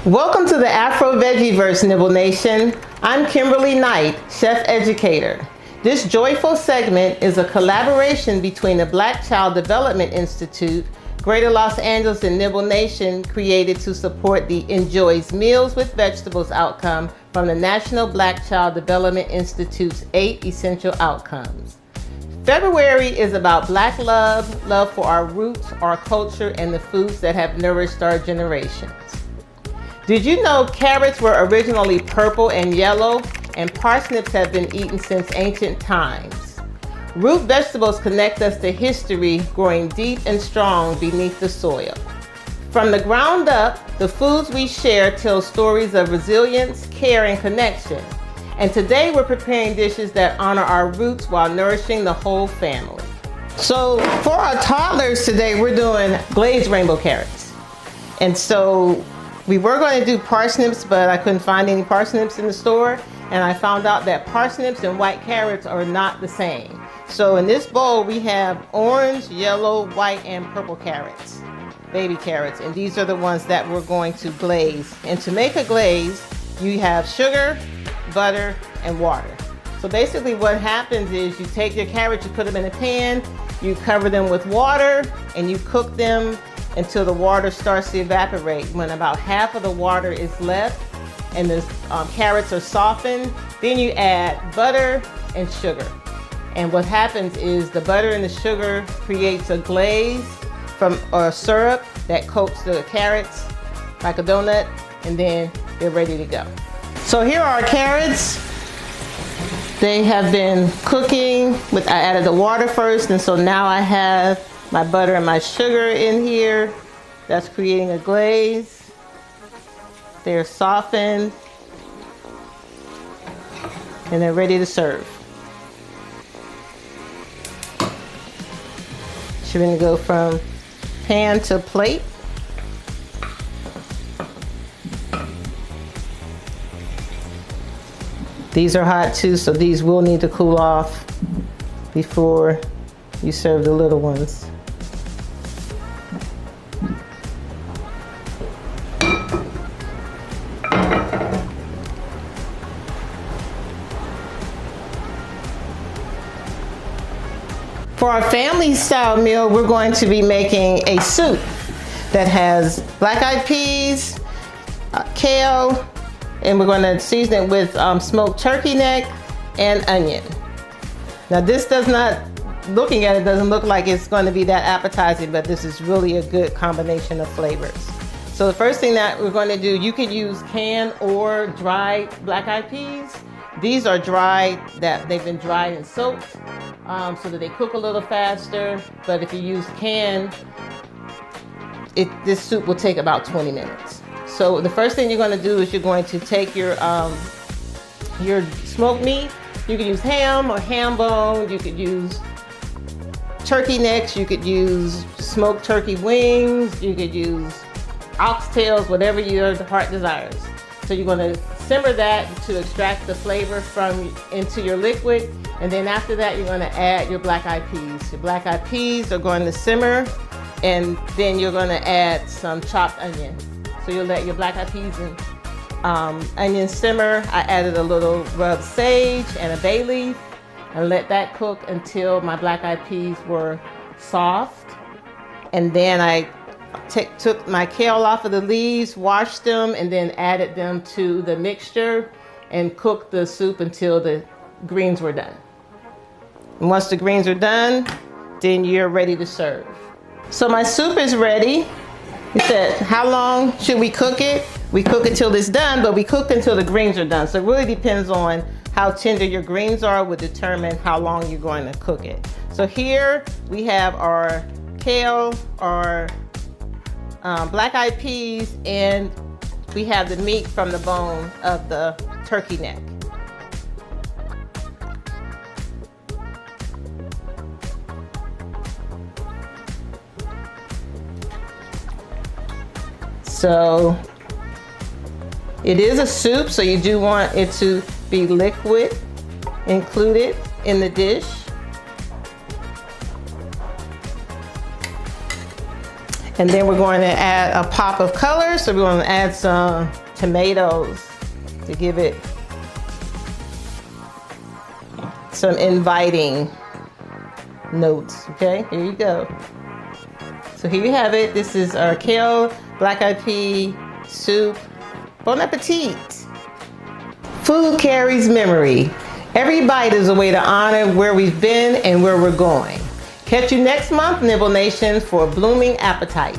Welcome to the AfroVeggieVerse, Nibble Nation. I'm Kimberly Knight, Chef Educator. This joyful segment is a collaboration between the Black Child Development Institute, Greater Los Angeles, and Nibble Nation, created to support the Enjoys Meals with Vegetables outcome from the National Black Child Development Institute's 8 Essential Outcomes. February is about Black love, love for our roots, our culture, and the foods that have nourished our generations. Did you know carrots were originally purple and yellow, and parsnips have been eaten since ancient times? Root vegetables connect us to history, growing deep and strong beneath the soil. From the ground up, the foods we share tell stories of resilience, care, and connection. And today we're preparing dishes that honor our roots while nourishing the whole family. So for our toddlers today, we're doing glazed rainbow carrots. And so we were going to do parsnips, but I couldn't find any parsnips in the store. And I found out that parsnips and white carrots are not the same. So in this bowl, we have orange, yellow, white, and purple carrots, baby carrots. And these are the ones that we're going to glaze. And to make a glaze, you have sugar, butter, and water. So basically what happens is you take your carrots, you put them in a pan, you cover them with water, and you cook them until the water starts to evaporate. When about half of the water is left and the carrots are softened, then you add butter and sugar. And what happens is the butter and the sugar creates a glaze or syrup that coats the carrots like a donut, and then they're ready to go. So here are our carrots. They have been cooking I added the water first, and so now I have my butter and my sugar in here. That's creating a glaze. They're softened and they're ready to serve. So we're gonna go from pan to plate. These are hot too, so these will need to cool off before you serve the little ones. For our family style meal, we're going to be making a soup that has black-eyed peas, kale, and we're going to season it with smoked turkey neck and onion. Now this does not, looking at it, doesn't look like it's going to be that appetizing, but this is really a good combination of flavors. So the first thing that we're going to do, you could use canned or dried black-eyed peas. These are dried, that they've been dried and soaked so that they cook a little faster. But if you use canned, this soup will take about 20 minutes. So the first thing you're going to do is you're going to take your smoked meat. You could use ham or ham bone. You could use turkey necks. You could use smoked turkey wings. You could use oxtails, whatever your heart desires. So you're going to simmer that to extract the flavor into your liquid. And then after that, you're going to add your black-eyed peas. Your black-eyed peas are going to simmer, and then you're going to add some chopped onion. So you'll let your black-eyed peas and onion simmer. I added a little rubbed sage and a bay leaf and let that cook until my black-eyed peas were soft. And then I took my kale off of the leaves, washed them, and then added them to the mixture and cooked the soup until the greens were done. And once the greens are done, then you're ready to serve. So my soup is ready. You said, how long should we cook it? We cook it till it's done, but we cook until the greens are done. So it really depends on how tender your greens are, would determine how long you're going to cook it. So here we have our kale, our black-eyed peas, and we have the meat from the bone of the turkey neck. So it is a soup, so you do want it to be liquid included in the dish. And then we're going to add a pop of color. So we're going to add some tomatoes to give it some inviting notes. Okay, here you go. So here you have it. This is our kale, black-eyed pea soup. Bon appetit. Food carries memory. Every bite is a way to honor where we've been and where we're going. Catch you next month, Nibble Nation, for blooming appetite.